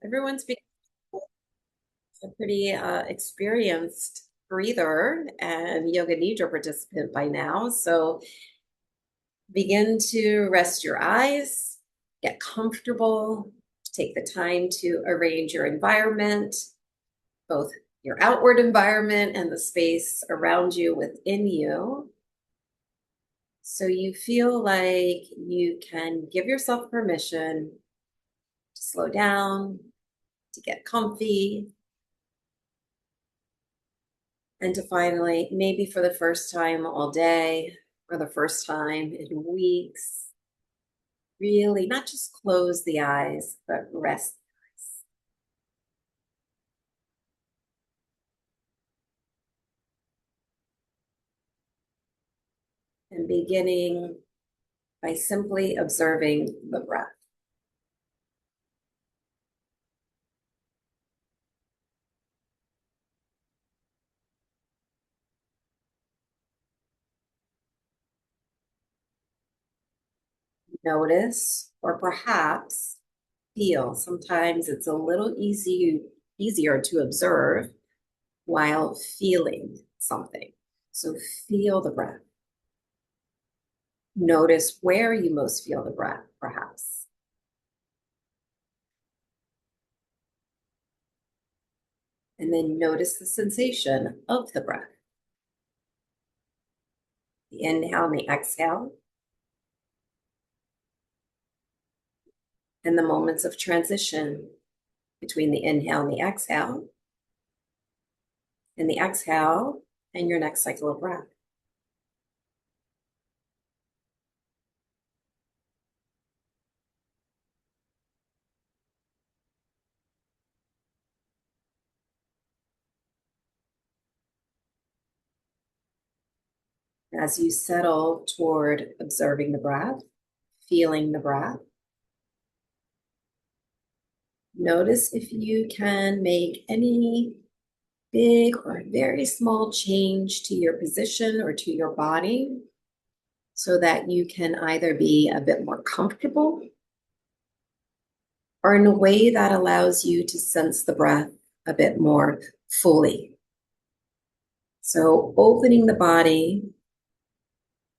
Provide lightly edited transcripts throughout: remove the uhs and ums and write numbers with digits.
Everyone's become a pretty experienced breather and yoga nidra participant by now. So begin to rest your eyes, get comfortable, take the time to arrange your environment, both your outward environment and the space around you within you. So you feel like you can give yourself permission to slow down, to get comfy, and to finally, maybe for the first time all day or the first time in weeks, really not just close the eyes, but rest the eyes. And beginning by simply observing the breath. Notice, or perhaps feel. Sometimes it's a little easier to observe while feeling something. So feel the breath. Notice where you most feel the breath, perhaps. And then notice the sensation of the breath. The inhale and the exhale. And the moments of transition between the inhale and the exhale. And the exhale and your next cycle of breath. As you settle toward observing the breath, feeling the breath, notice if you can make any big or very small change to your position or to your body so that you can either be a bit more comfortable or in a way that allows you to sense the breath a bit more fully. So opening the body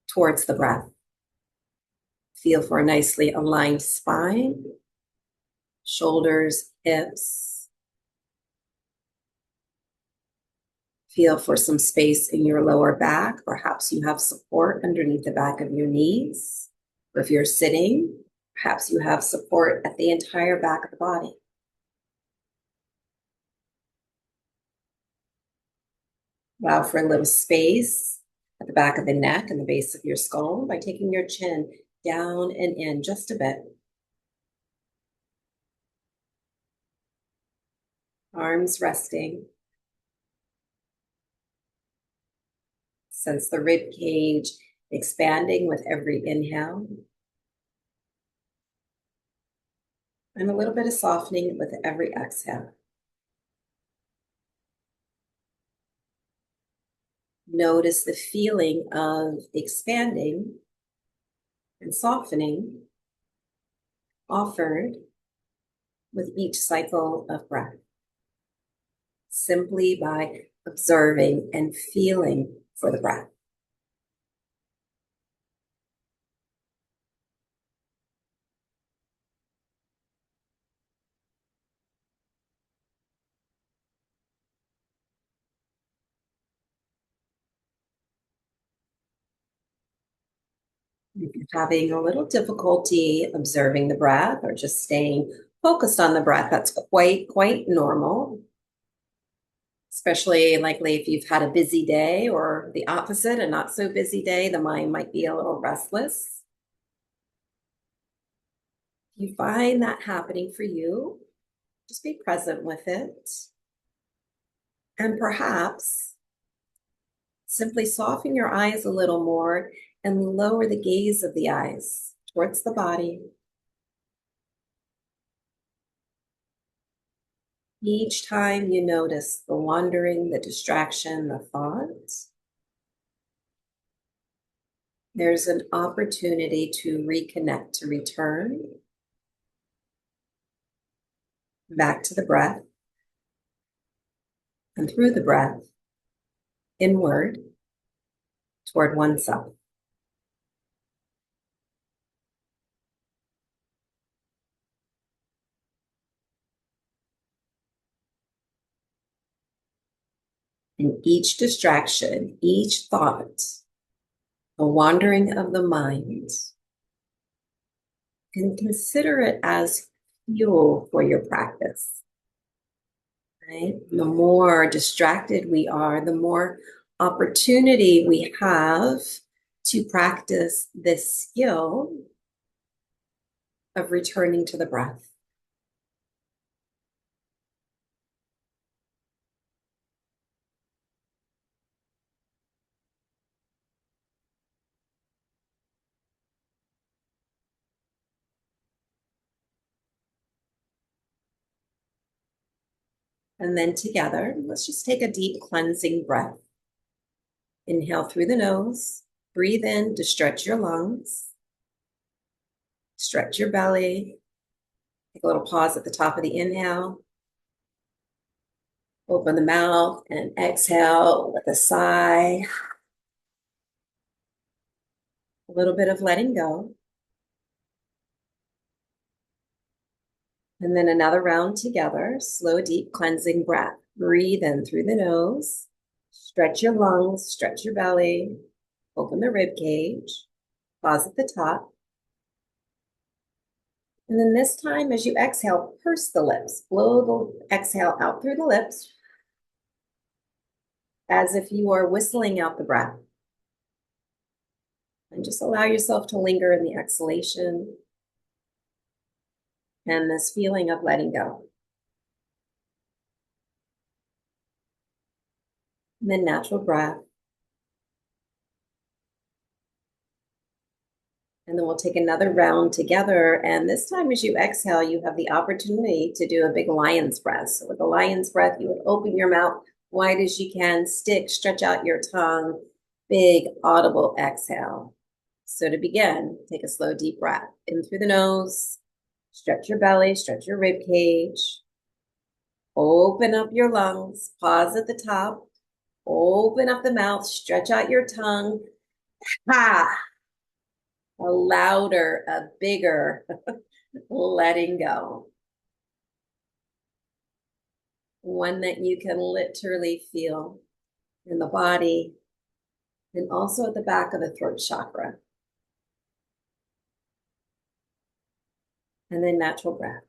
towards the breath. Feel for a nicely aligned spine, shoulders, hips. Feel for some space in your lower back. Perhaps you have support underneath the back of your knees. Or if you're sitting, perhaps you have support at the entire back of the body. Allow for a little space at the back of the neck and the base of your skull by taking your chin down and in just a bit. Arms resting. Sense the rib cage expanding with every inhale. And a little bit of softening with every exhale. Notice the feeling of expanding and softening offered with each cycle of breath, simply by observing and feeling for the breath. If you're having a little difficulty observing the breath or just staying focused on the breath, that's quite normal. Especially likely if you've had a busy day, or the opposite, a not so busy day, the mind might be a little restless. If you find that happening for you, just be present with it. And perhaps simply soften your eyes a little more and lower the gaze of the eyes towards the body. Each time you notice the wandering, the distraction, the thoughts, there's an opportunity to reconnect, to return. back to the breath, and through the breath, inward toward oneself. And each distraction, each thought, a wandering of the mind, and consider it as fuel for your practice. Right? The more distracted we are, the more opportunity we have to practice this skill of returning to the breath. And then together, let's just take a deep cleansing breath. Inhale through the nose, breathe in to stretch your lungs, stretch your belly. Take a little pause at the top of the inhale. Open the mouth and exhale with a sigh. A little bit of letting go. And then another round together. Slow, deep cleansing breath. Breathe in through the nose. Stretch your lungs, stretch your belly. Open the rib cage. Pause at the top. And then this time, as you exhale, purse the lips. Blow the exhale out through the lips as if you are whistling out the breath. And just allow yourself to linger in the exhalation and this feeling of letting go. And then natural breath. And then we'll take another round together. And this time, as you exhale, you have the opportunity to do a big lion's breath. So with a lion's breath, you would open your mouth wide as you can, stretch out your tongue, big audible exhale. So to begin, take a slow, deep breath in through the nose, stretch your belly, stretch your rib cage, open up your lungs, pause at the top, open up the mouth, stretch out your tongue. Ha! A louder, a bigger letting go. One that you can literally feel in the body and also at the back of the throat chakra. And then natural breath.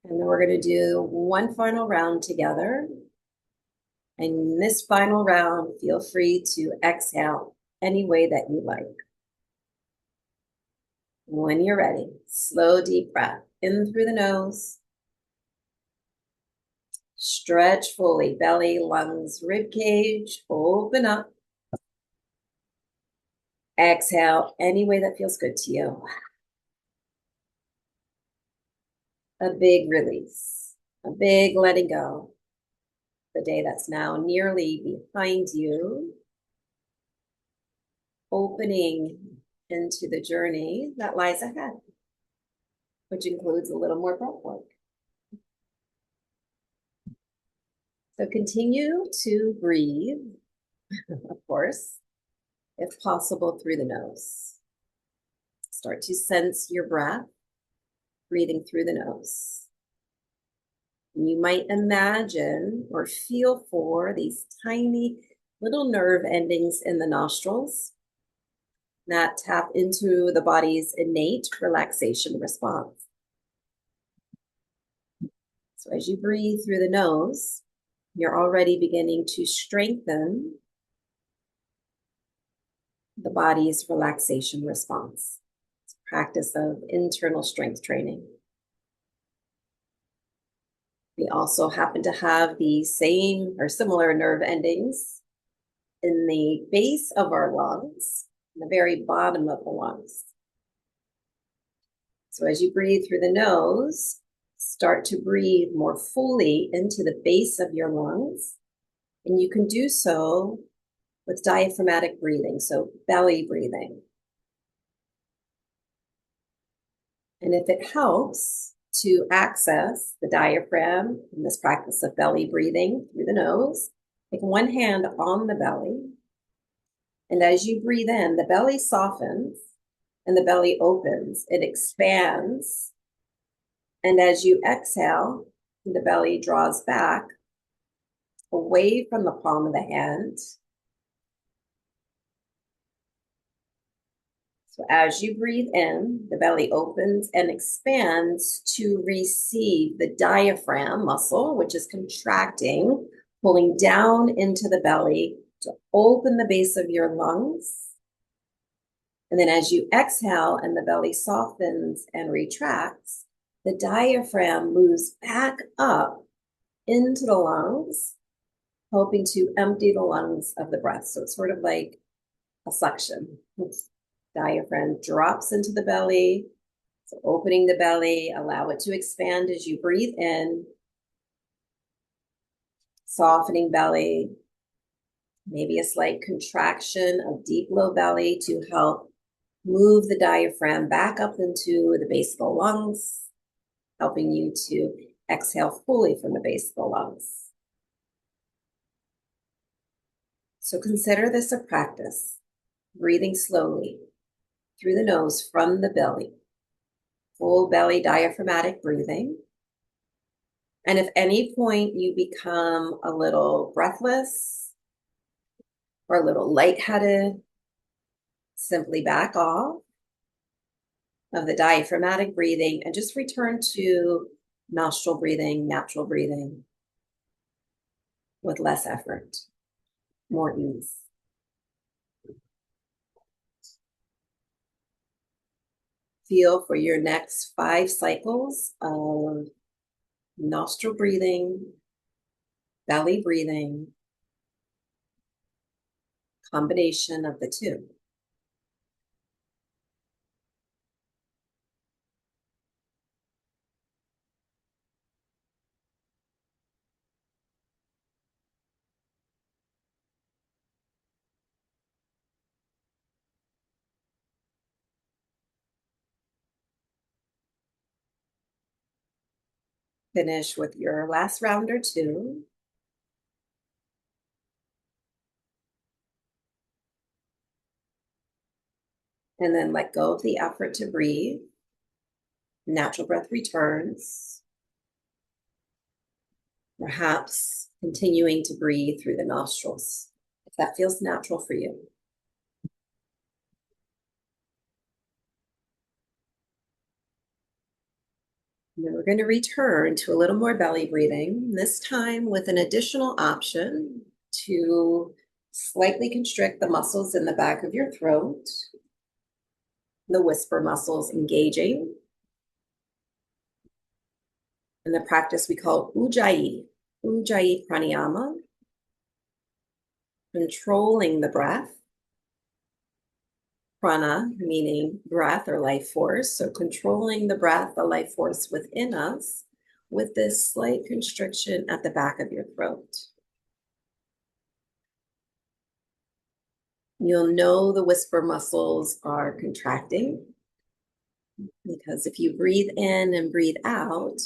And then we're going to do one final round together. And in this final round, feel free to exhale any way that you like. When you're ready, slow, deep breath in through the nose. Stretch fully, belly, lungs, rib cage, open up. Exhale any way that feels good to you. A big release, a big letting go. The day that's now nearly behind you. Opening into the journey that lies ahead, which includes a little more breath work. So continue to breathe, of course, if possible, through the nose. Start to sense your breath, breathing through the nose. And you might imagine or feel for these tiny little nerve endings in the nostrils that tap into the body's innate relaxation response. So as you breathe through the nose, you're already beginning to strengthen the body's relaxation response. It's a practice of internal strength training. We also happen to have the same or similar nerve endings in the base of our lungs, the very bottom of the lungs. So as you breathe through the nose, start to breathe more fully into the base of your lungs. And you can do so with diaphragmatic breathing, so belly breathing. And And if it helps to access the diaphragm in this practice of belly breathing through the nose, take one hand on the belly. And as you breathe in, the belly softens and the belly opens. It expands. And as you exhale, the belly draws back away from the palm of the hand. So as you breathe in, the belly opens and expands to receive the diaphragm muscle, which is contracting, pulling down into the belly to open the base of your lungs. And then as you exhale and the belly softens and retracts, the diaphragm moves back up into the lungs, helping to empty the lungs of the breath. So it's sort of like a suction. Diaphragm drops into the belly. So opening the belly, allow it to expand as you breathe in. Softening belly, maybe a slight contraction of deep low belly to help move the diaphragm back up into the base of the lungs, helping you to exhale fully from the base of the lungs. So consider this a practice, breathing slowly through the nose from the belly, full belly diaphragmatic breathing. And if any point you become a little breathless or a little lightheaded, simply back off of the diaphragmatic breathing and just return to nostril breathing, natural breathing with less effort, more ease. Feel for your next 5 cycles of nostril breathing, belly breathing, combination of the two. Finish with your last round or two. And then let go of the effort to breathe. Natural breath returns. Perhaps continuing to breathe through the nostrils, if that feels natural for you. And then we're going to return to a little more belly breathing, this time with an additional option to slightly constrict the muscles in the back of your throat, the whisper muscles engaging. In the practice we call Ujjayi pranayama, controlling the breath. Prana, meaning breath or life force. So controlling the breath, the life force within us, with this slight constriction at the back of your throat. You'll know the whisper muscles are contracting because if you breathe in and breathe out,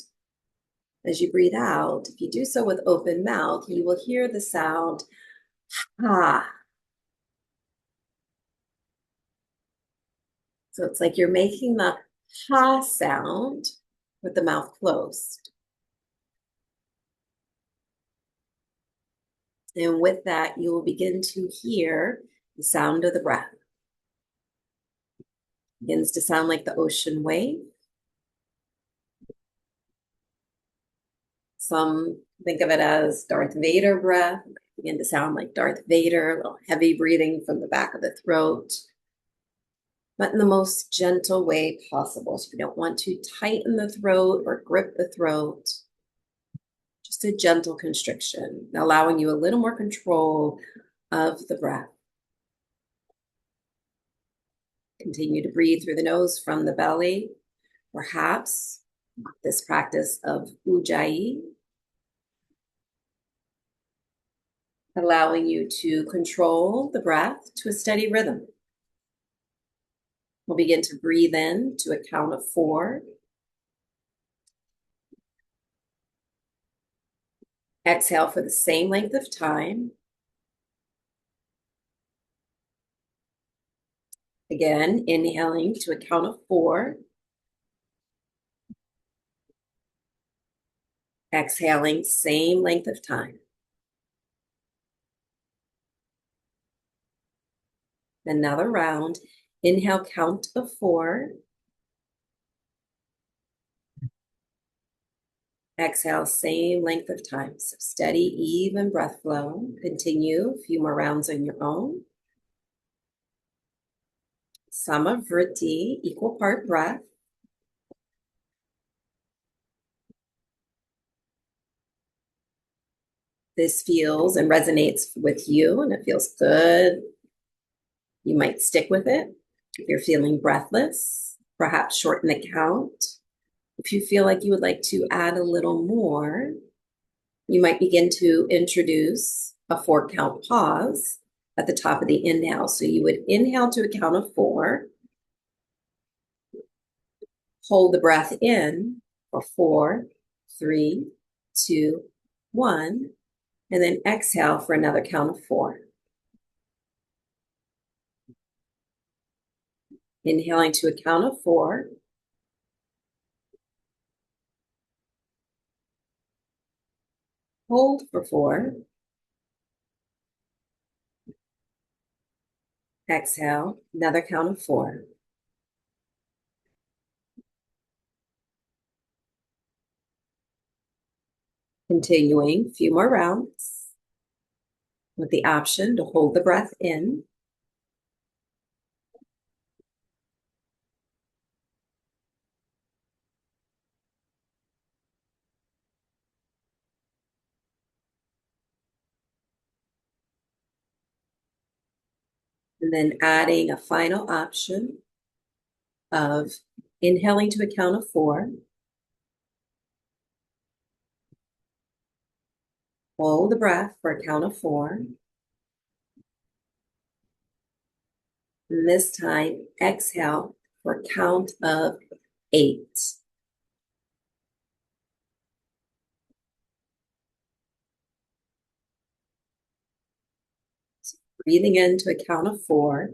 as you breathe out, if you do so with open mouth, you will hear the sound ha. So it's like you're making the ha sound with the mouth closed. And with that, you will begin to hear the sound of the breath. It begins to sound like the ocean wave. Some think of it as Darth Vader breath. Begin to sound like Darth Vader, a little heavy breathing from the back of the throat, but in the most gentle way possible. So you don't want to tighten the throat or grip the throat. Just a gentle constriction, allowing you a little more control of the breath. Continue to breathe through the nose from the belly. Perhaps this practice of Ujjayi, allowing you to control the breath to a steady rhythm. We'll begin to breathe in to a count of 4. Exhale for the same length of time. Again, inhaling to a count of 4. Exhaling, same length of time. Another round. Inhale, count of 4. Exhale, same length of time. So steady, even breath flow. Continue a few more rounds on your own. Samavriti, equal part breath. This feels and resonates with you, and it feels good. You might stick with it. If you're feeling breathless, perhaps shorten the count. If you feel like you would like to add a little more, you might begin to introduce a 4-count pause at the top of the inhale. So you would inhale to a count of 4, hold the breath in for 4, 3, 2, 1, and then exhale for another count of 4. Inhaling to a count of 4. Hold for 4. Exhale, another count of 4. Continuing, a few more rounds with the option to hold the breath in. And then adding a final option of inhaling to a count of 4. Hold the breath for a count of 4. And this time, exhale for a count of 8. So breathing into a count of 4.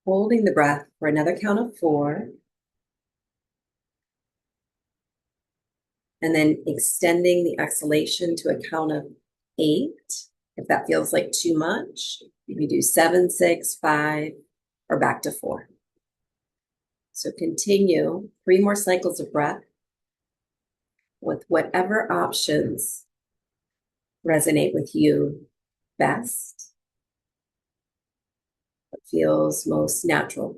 Holding the breath for another count of 4. And then extending the exhalation to a count of 8. If that feels like too much, you can do 7, 6, 5, or back to 4. So continue 3 more cycles of breath with whatever options resonate with you best, what feels most natural.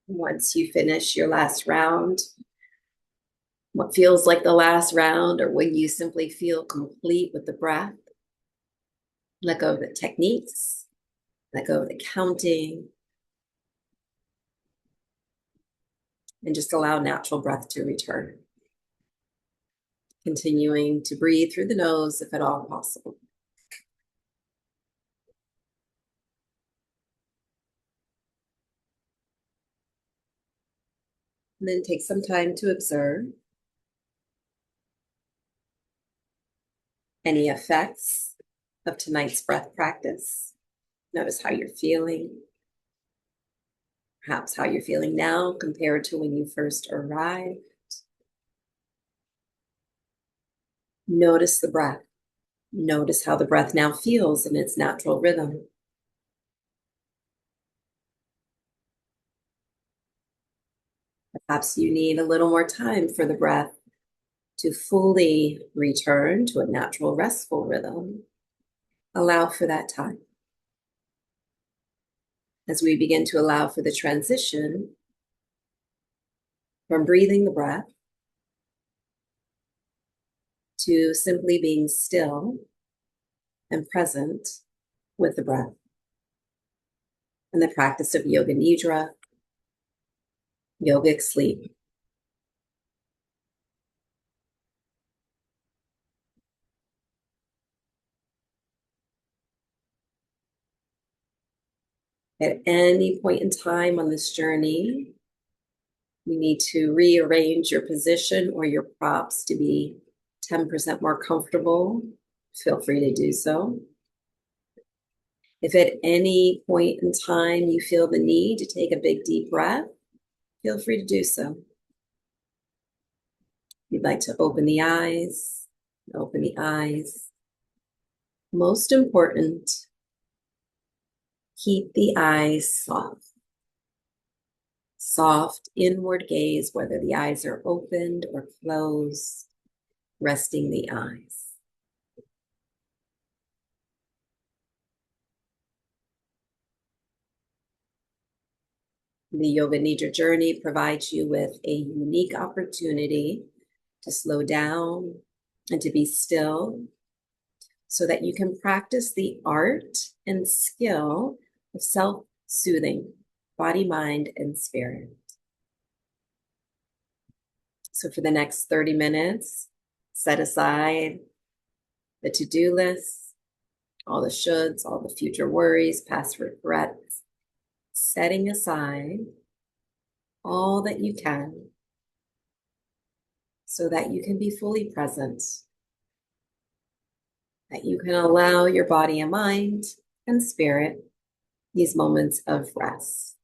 Once you finish your last round, what feels like the last round, or when you simply feel complete with the breath, let go of the techniques, let go of the counting, and just allow natural breath to return. Continuing to breathe through the nose if at all possible. And then take some time to observe any effects of tonight's breath practice. Notice how you're feeling, perhaps how you're feeling now compared to when you first arrived. Notice the breath. Notice how the breath now feels in its natural rhythm. Perhaps you need a little more time for the breath to fully return to a natural, restful rhythm. Allow for that time. As we begin to allow for the transition, from breathing the breath to simply being still and present with the breath and the practice of yoga nidra, yogic sleep. At any point in time on this journey, you need to rearrange your position or your props to be 10% more comfortable. Feel free to do so. If at any point in time you feel the need to take a big deep breath, feel free to do so. If you'd like to open the eyes, open the eyes. Most important, keep the eyes soft. Soft inward gaze, whether the eyes are opened or closed, resting the eyes. The Yoga Nidra journey provides you with a unique opportunity to slow down and to be still so that you can practice the art and skill of self-soothing, body, mind, and spirit. So for the next 30 minutes, set aside the to-do list, all the shoulds, all the future worries, past regrets, setting aside all that you can so that you can be fully present, that you can allow your body and mind and spirit these moments of rest.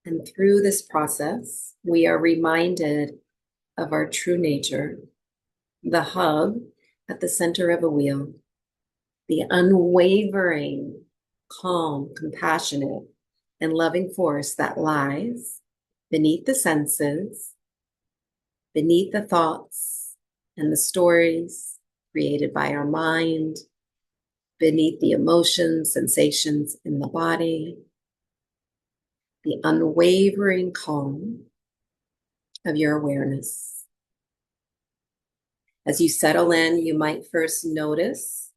And through this process, we are reminded of our true nature, the hub at the center of a wheel, the unwavering, calm, compassionate, and loving force that lies beneath the senses, beneath the thoughts and the stories created by our mind, beneath the emotions, sensations in the body, the unwavering calm of your awareness. As you settle in, you might first notice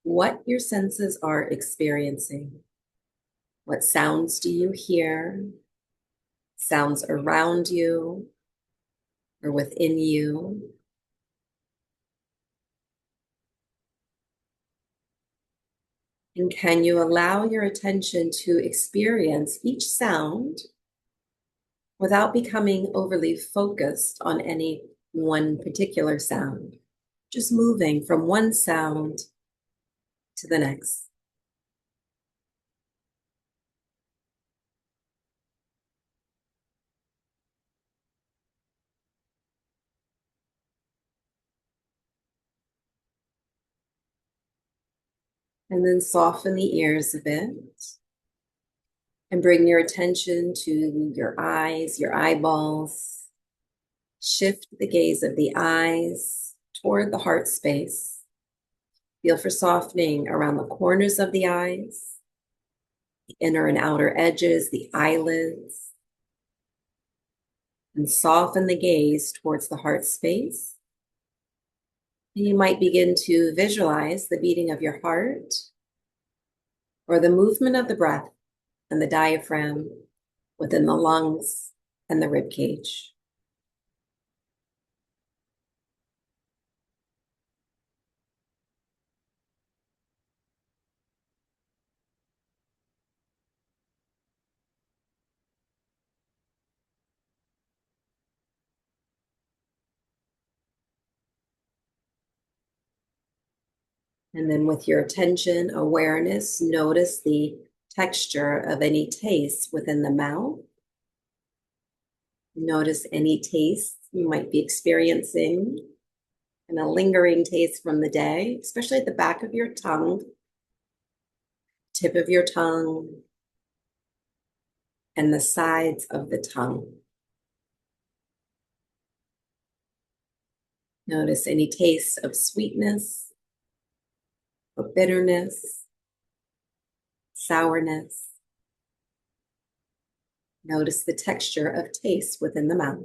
what your senses are experiencing. What sounds do you hear? Sounds around you or within you? And can you allow your attention to experience each sound without becoming overly focused on any one particular sound? Just moving from one sound to the next. And then soften the ears a bit and bring your attention to your eyes, your eyeballs. Shift the gaze of the eyes toward the heart space. Feel for softening around the corners of the eyes, the inner and outer edges, the eyelids, and soften the gaze towards the heart space. And you might begin to visualize the beating of your heart or the movement of the breath and the diaphragm within the lungs and the rib cage. And then with your attention, awareness, notice the texture of any taste within the mouth. Notice any taste you might be experiencing and a lingering taste from the day, especially at the back of your tongue, tip of your tongue, and the sides of the tongue. Notice any taste of sweetness or bitterness, sourness, Notice the texture of taste within the mouth.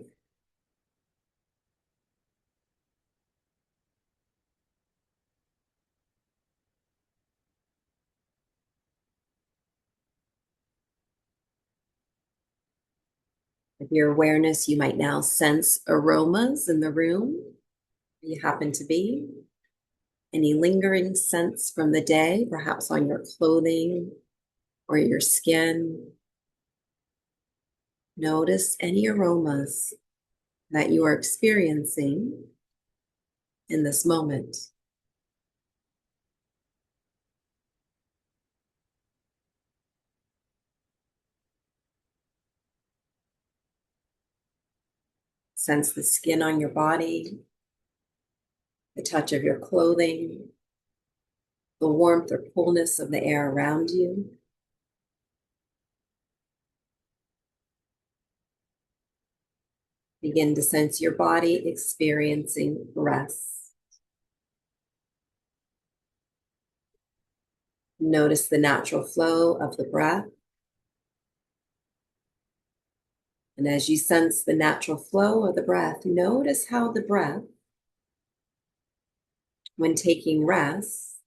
With your awareness, you might now sense aromas in the room where you happen to be. Any lingering scents from the day, perhaps on your clothing or your skin. Notice any aromas that you are experiencing in this moment. Sense the skin on your body, the touch of your clothing, the warmth or coolness of the air around you. Begin to sense your body experiencing rest. Notice the natural flow of the breath. And as you sense the natural flow of the breath, notice how the breath, when taking rest,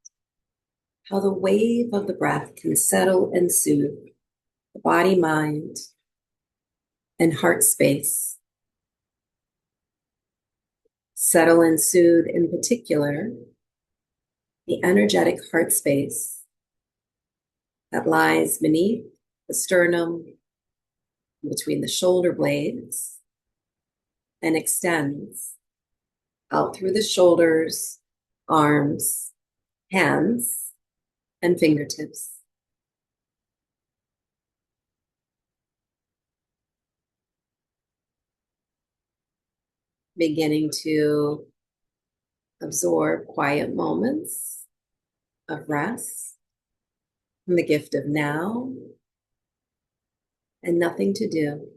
how the wave of the breath can settle and soothe the body, mind, and heart space. Settle and soothe, in particular, the energetic heart space that lies beneath the sternum, between the shoulder blades, and extends out through the shoulders, arms, hands, and fingertips. Beginning to absorb quiet moments of rest from the gift of now and nothing to do,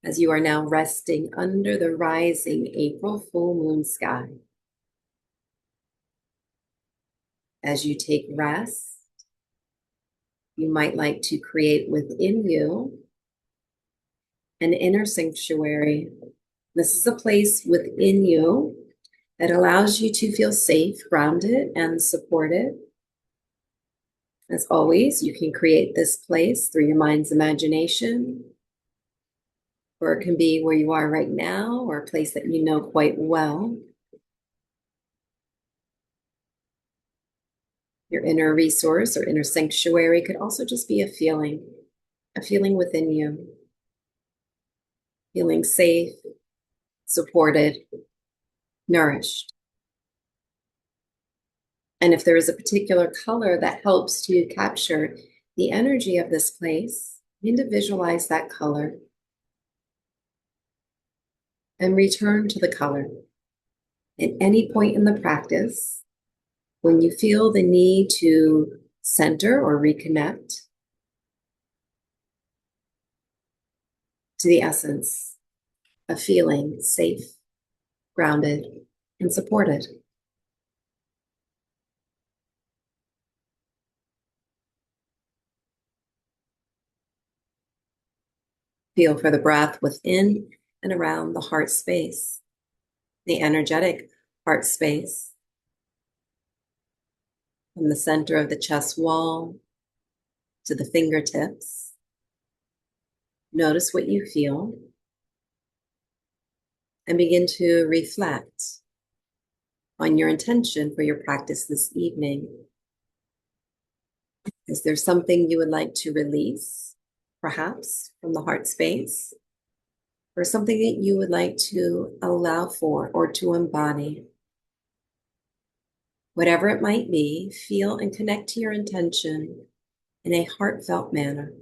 as you are now resting under the rising April full moon sky. As you take rest, you might like to create within you an inner sanctuary. This is a place within you that allows you to feel safe, grounded, and supported. As always, you can create this place through your mind's imagination, or it can be where you are right now, or a place that you know quite well. Your inner resource or inner sanctuary could also just be a feeling within you, feeling safe, supported, nourished. And if there is a particular color that helps to capture the energy of this place, begin to visualize that color and return to the color. At any point in the practice, when you feel the need to center or reconnect to the essence of feeling safe, grounded, and supported. Feel for the breath within and around the heart space, the energetic heart space, from the center of the chest wall to the fingertips. Notice what you feel and begin to reflect on your intention for your practice this evening. Is there something you would like to release, perhaps from the heart space, or something that you would like to allow for or to embody? Whatever it might be, feel and connect to your intention in a heartfelt manner,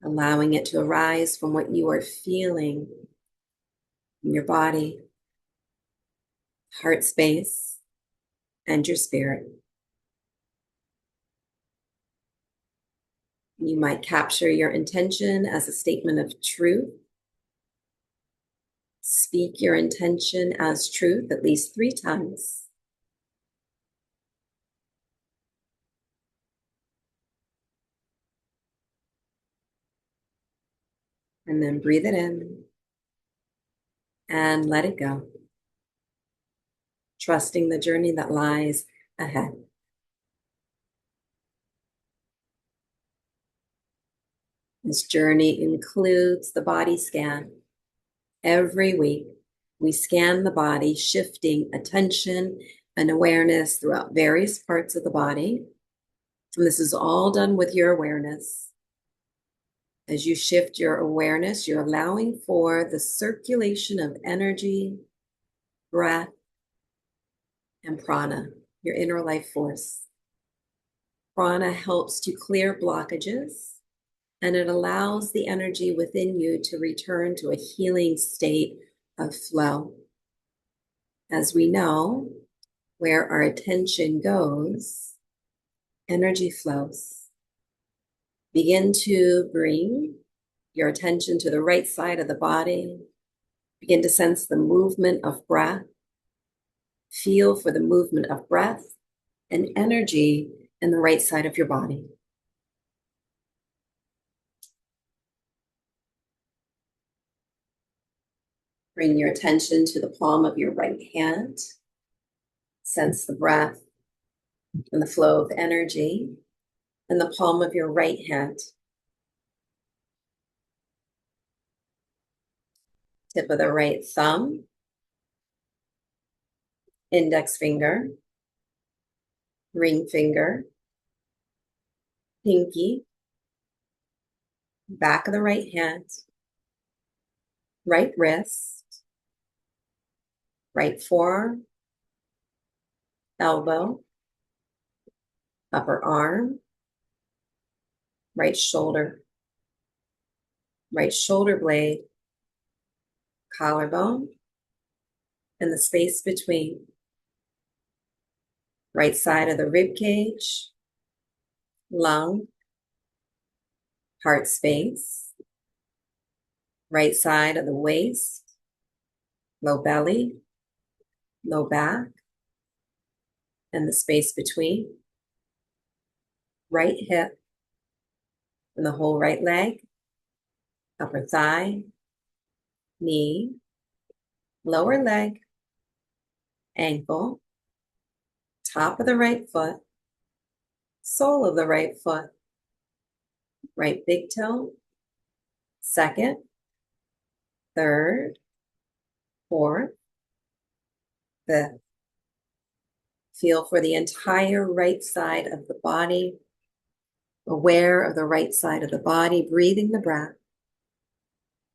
allowing it to arise from what you are feeling in your body, heart space, and your spirit. You might capture your intention as a statement of truth. Speak your intention as truth at least 3 times. And then breathe it in and let it go, trusting the journey that lies ahead. This journey includes the body scan. Every week, we scan the body, shifting attention and awareness throughout various parts of the body. And this is all done with your awareness. As you shift your awareness, you're allowing for the circulation of energy, breath, and prana, your inner life force. Prana helps to clear blockages, and it allows the energy within you to return to a healing state of flow. As we know, where our attention goes, energy flows. Begin to bring your attention to the right side of the body. Begin to sense the movement of breath. Feel for the movement of breath and energy in the right side of your body. Bring your attention to the palm of your right hand. Sense the breath and the flow of energy in the palm of your right hand. Tip of the right thumb, index finger, ring finger, pinky, back of the right hand, right wrist, right forearm, elbow, upper arm, right shoulder blade, collarbone, and the space between. Right side of the rib cage, lung, heart space, right side of the waist, low belly, low back, and the space between. Right hip and the whole right leg, upper thigh, knee, lower leg, ankle, top of the right foot, sole of the right foot, right big toe, second, third, fourth, fifth. Feel for the entire right side of the body, aware of the right side of the body, breathing the breath,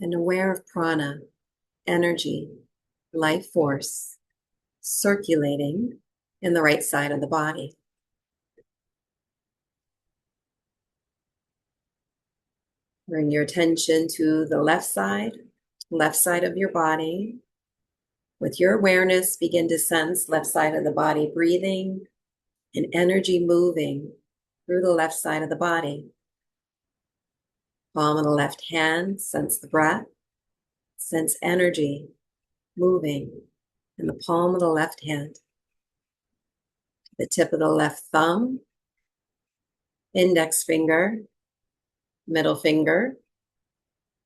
and aware of prana, energy, life force, circulating in the right side of the body. Bring your attention to the left side of your body. With your awareness, begin to sense left side of the body breathing and energy moving through the left side of the body. Palm of the left hand, sense the breath, sense energy moving in the palm of the left hand. The tip of the left thumb, index finger, middle finger,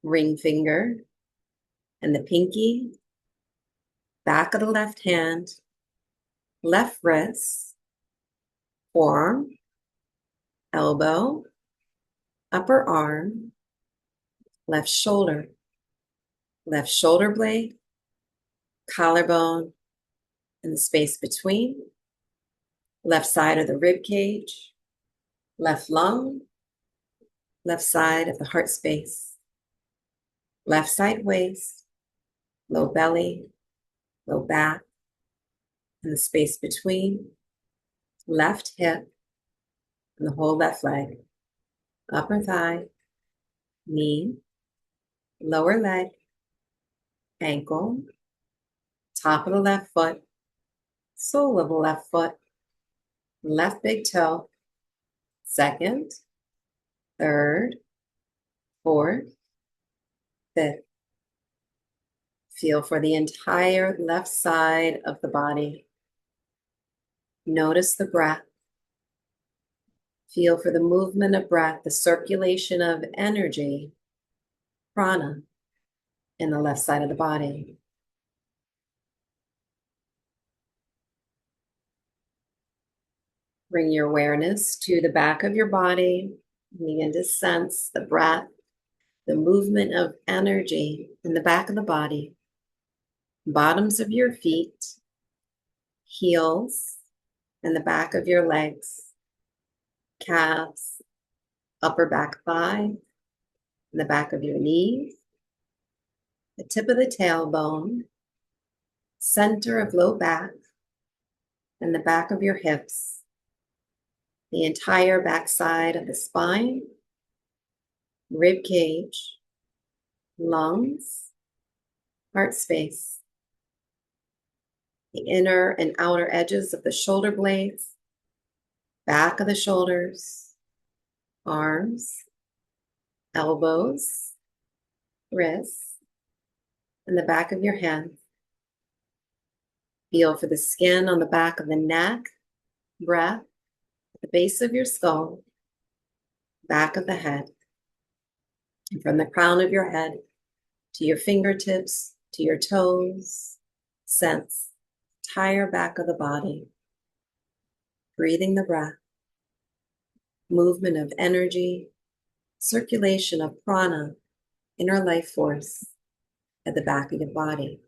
ring finger, and the pinky, back of the left hand, left wrist, forearm, elbow, upper arm, left shoulder blade, collarbone, and the space between, left side of the rib cage, left lung, left side of the heart space, left side waist, low belly, low back, and the space between, left hip, and the whole left leg, upper thigh, knee, lower leg, ankle, top of the left foot, sole of the left foot, left big toe, second, third, fourth, fifth. Feel for the entire left side of the body. Notice the breath. Feel for the movement of breath, the circulation of energy prana in the left side of the body. Bring your awareness to the back of your body. Begin to sense the breath, the movement of energy in the back of the body, bottoms of your feet, heels, and the back of your legs, calves, upper back thigh, and the back of your knees, the tip of the tailbone, center of low back, and the back of your hips, the entire back side of the spine, rib cage, lungs, heart space, the inner and outer edges of the shoulder blades, back of the shoulders, arms, elbows, wrists, and the back of your hands. Feel for the skin on the back of the neck, breath at the base of your skull, back of the head, and from the crown of your head to your fingertips, to your toes, sense the entire back of the body, breathing the breath, movement of energy, circulation of prana, inner life force at the back of your body.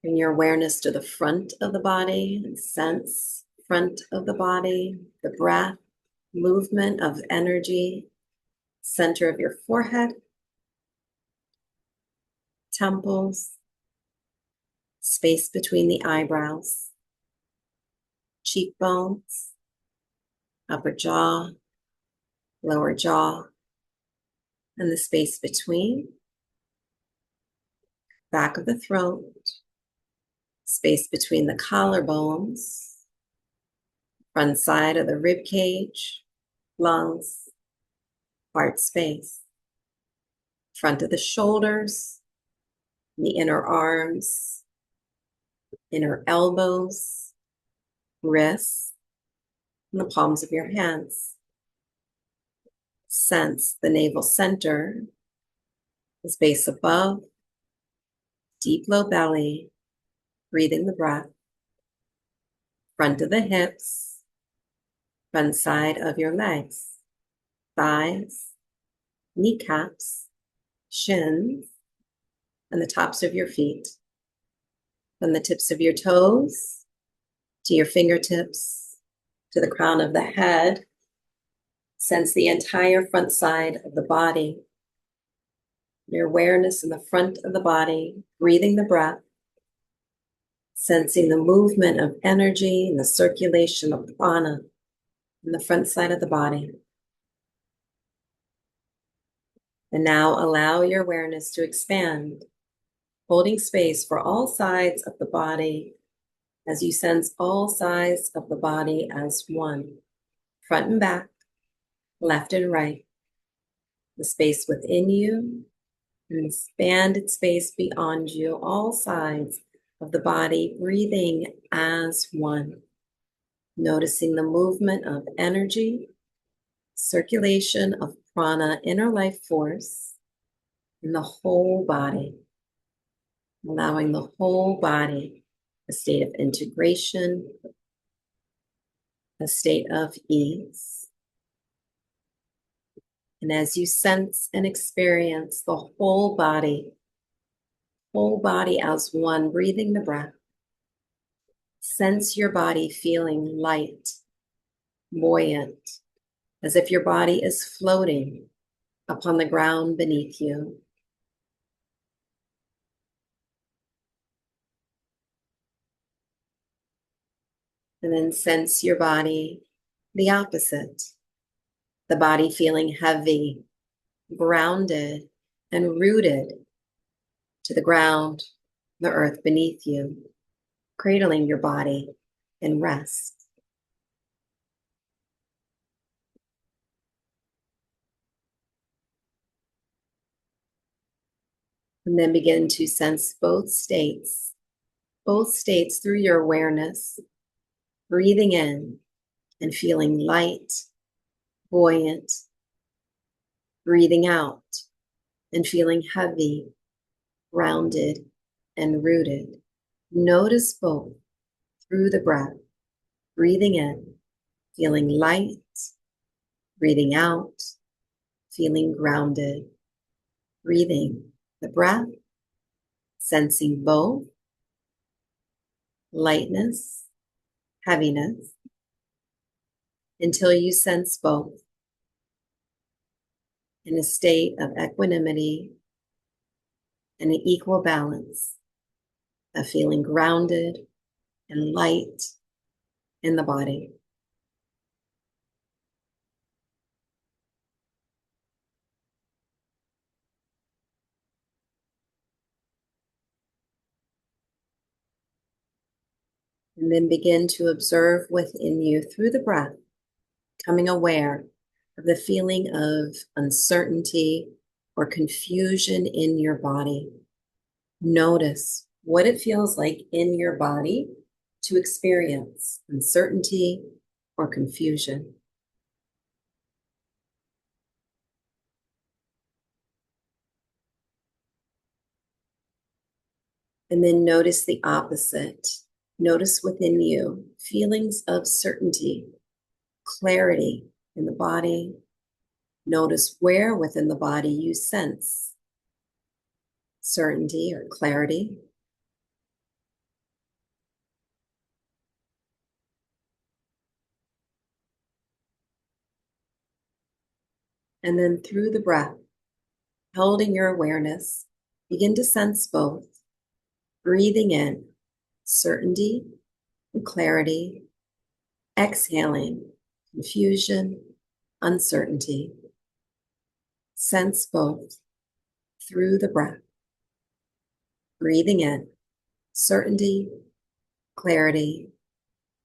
Bring your awareness to the front of the body and sense front of the body, the breath, movement of energy, center of your forehead, temples, space between the eyebrows, cheekbones, upper jaw, lower jaw, and the space between, back of the throat, space between the collarbones, front side of the rib cage, lungs, heart space, front of the shoulders, the inner arms, inner elbows, wrists, and the palms of your hands. Sense the navel center, the space above, deep low belly, breathing the breath, front of the hips, front side of your legs, thighs, kneecaps, shins, and the tops of your feet. From the tips of your toes to your fingertips to the crown of the head, sense the entire front side of the body. Your awareness in the front of the body, breathing the breath, sensing the movement of energy and the circulation of prana in the front side of the body. And now allow your awareness to expand, holding space for all sides of the body as you sense all sides of the body as one, front and back, left and right, the space within you and expanded space beyond you, all sides of the body, breathing as one, noticing the movement of energy, circulation of prana, inner life force in the whole body, allowing the whole body a state of integration, a state of ease. And as you sense and experience the whole body as one, breathing the breath, sense your body feeling light, buoyant, as if your body is floating upon the ground beneath you. And then sense your body the opposite, the body feeling heavy, grounded, and rooted to the ground, the earth beneath you, cradling your body in rest. And then begin to sense both states through your awareness, breathing in and feeling light, buoyant, breathing out and feeling heavy, grounded, and rooted. Notice both through the breath, breathing in, feeling light, breathing out, feeling grounded, breathing the breath, sensing both lightness, heaviness, until you sense both in a state of equanimity and an equal balance of feeling grounded and light in the body. And then begin to observe within you through the breath, becoming aware of the feeling of uncertainty or confusion in your body. Notice what it feels like in your body to experience uncertainty or confusion. And then notice the opposite. Notice within you feelings of certainty, clarity in the body. Notice where within the body you sense certainty or clarity. And then through the breath, holding your awareness, begin to sense both, breathing in certainty and clarity, exhaling confusion, uncertainty. Sense both through the breath, breathing in certainty, clarity,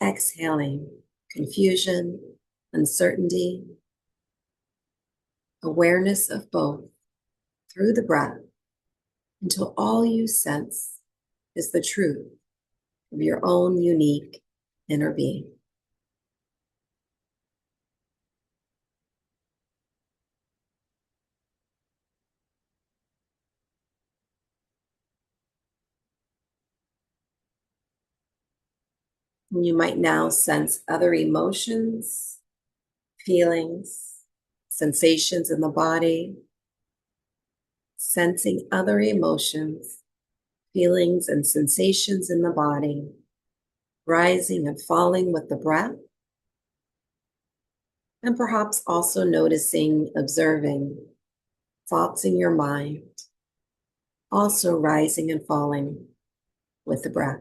exhaling confusion, uncertainty, awareness of both through the breath until all you sense is the truth of your own unique inner being. And you might now sense other emotions, feelings, sensations in the body, sensing other emotions, feelings, and sensations in the body, rising and falling with the breath, and perhaps also noticing, observing thoughts in your mind, also rising and falling with the breath.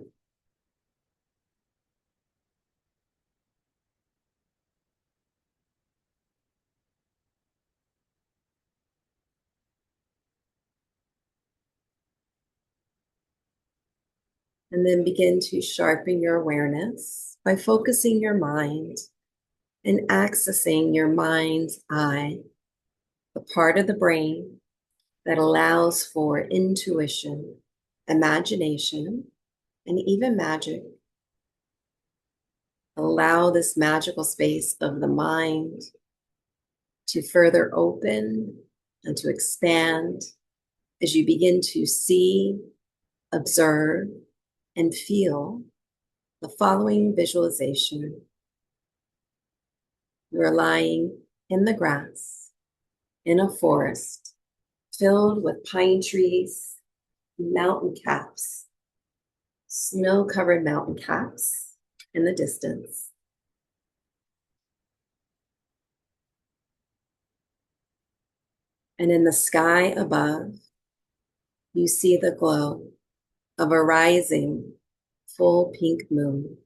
And then begin to sharpen your awareness by focusing your mind and accessing your mind's eye, the part of the brain that allows for intuition, imagination, and even magic. Allow this magical space of the mind to further open and to expand as you begin to see, observe, and feel the following visualization. You're lying in the grass in a forest filled with pine trees, mountain caps, snow-covered mountain caps in the distance. And in the sky above, you see the glow of a rising full pink moon.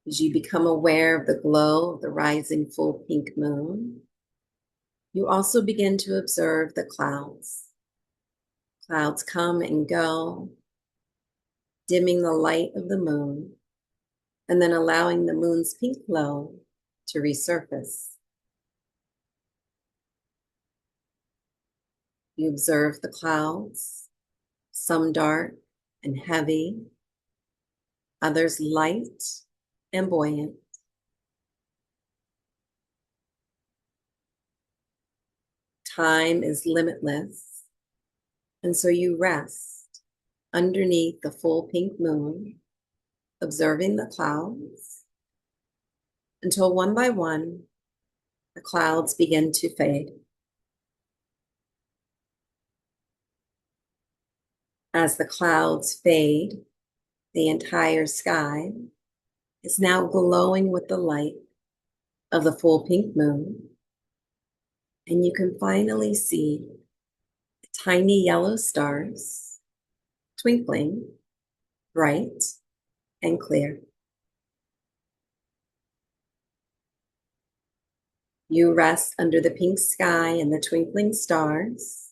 As you become aware of the glow of the rising full pink moon, you also begin to observe the clouds. Clouds come and go, dimming the light of the moon, and then allowing the moon's pink glow to resurface. You observe the clouds, some dark and heavy, others light and buoyant. Time is limitless, and so you rest underneath the full pink moon, observing the clouds until one by one, the clouds begin to fade. As the clouds fade, the entire sky is now glowing with the light of the full pink moon, and you can finally see the tiny yellow stars twinkling bright and clear. You rest under the pink sky and the twinkling stars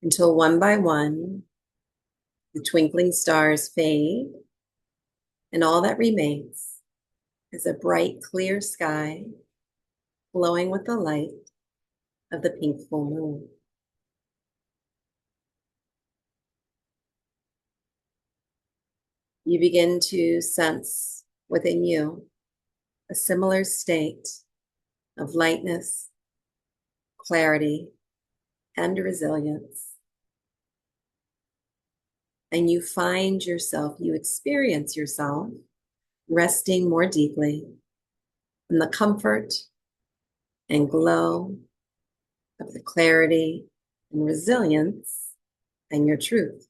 until one by one, the twinkling stars fade, and all that remains is a bright, clear sky glowing with the light of the pink full moon. You begin to sense within you a similar state of lightness, clarity, and resilience. And you find yourself, you experience yourself resting more deeply in the comfort and glow of the clarity and resilience and your truth,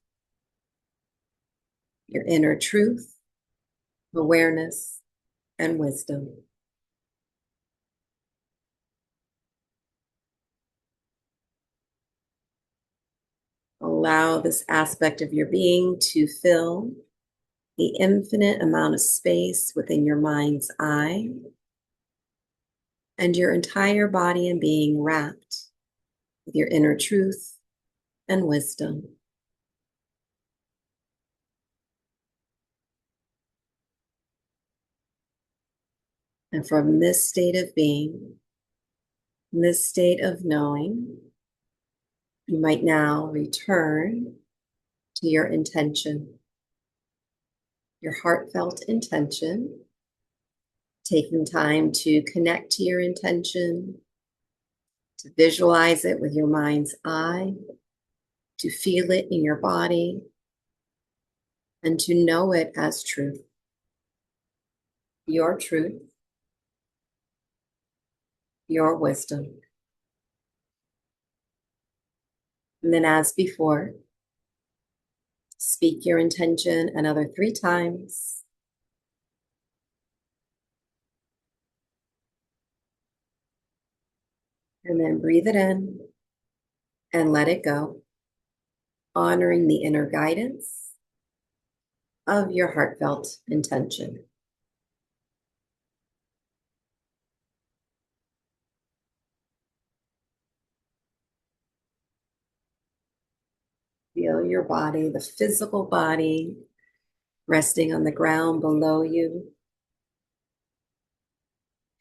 your inner truth, awareness, and wisdom. Allow this aspect of your being to fill the infinite amount of space within your mind's eye and your entire body and being wrapped with your inner truth and wisdom. And from this state of being, this state of knowing, you might now return to your intention, your heartfelt intention, taking time to connect to your intention, to visualize it with your mind's eye, to feel it in your body, and to know it as truth. Your truth, your wisdom. And then, as before, speak your intention another 3 times. And then breathe it in and let it go, honoring the inner guidance of your heartfelt intention. Feel your body, the physical body, resting on the ground below you.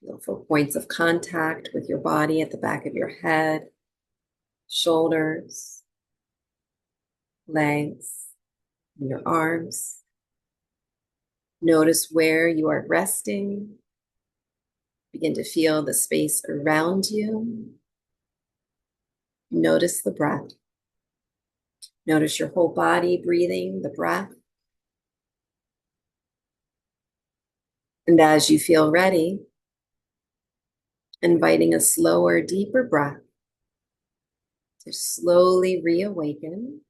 Feel for points of contact with your body at the back of your head, shoulders, legs, and your arms. Notice where you are resting. Begin to feel the space around you. Notice the breath. Notice your whole body breathing the breath. And as you feel ready, inviting a slower, deeper breath to slowly reawaken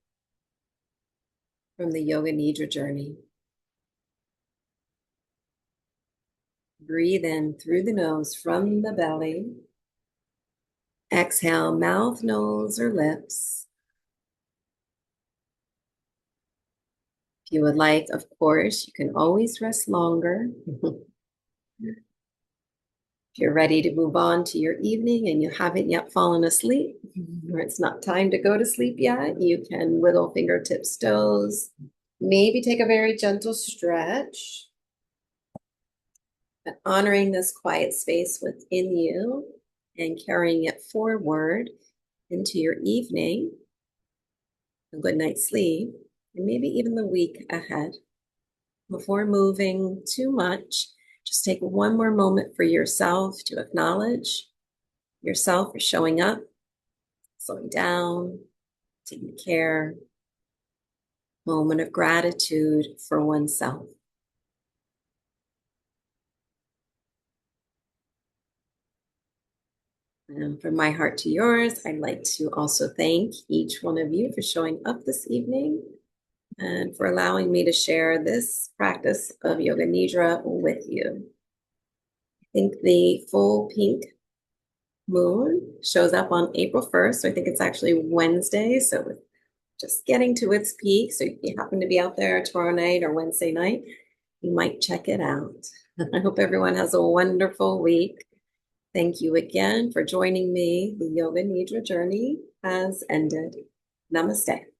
from the Yoga Nidra journey. Breathe in through the nose from the belly. Exhale, mouth, nose, or lips. If you would like, of course, you can always rest longer. If you're ready to move on to your evening and you haven't yet fallen asleep, or it's not time to go to sleep yet, you can wiggle fingertips, toes, maybe take a very gentle stretch. But honoring this quiet space within you and carrying it forward into your evening, a good night's sleep, and maybe even the week ahead. Before moving too much, just take one more moment for yourself to acknowledge yourself for showing up slowing down, taking care, moment of gratitude for oneself. And from my heart to yours, I'd like to also thank each one of you for showing up this evening and for allowing me to share this practice of Yoga Nidra with you. I think the full pink moon shows up on April 1st. So I think it's actually Wednesday. So it's just getting to its peak. So if you happen to be out there tomorrow night or Wednesday night, you might check it out. I hope everyone has a wonderful week. Thank you again for joining me. The Yoga Nidra journey has ended. Namaste.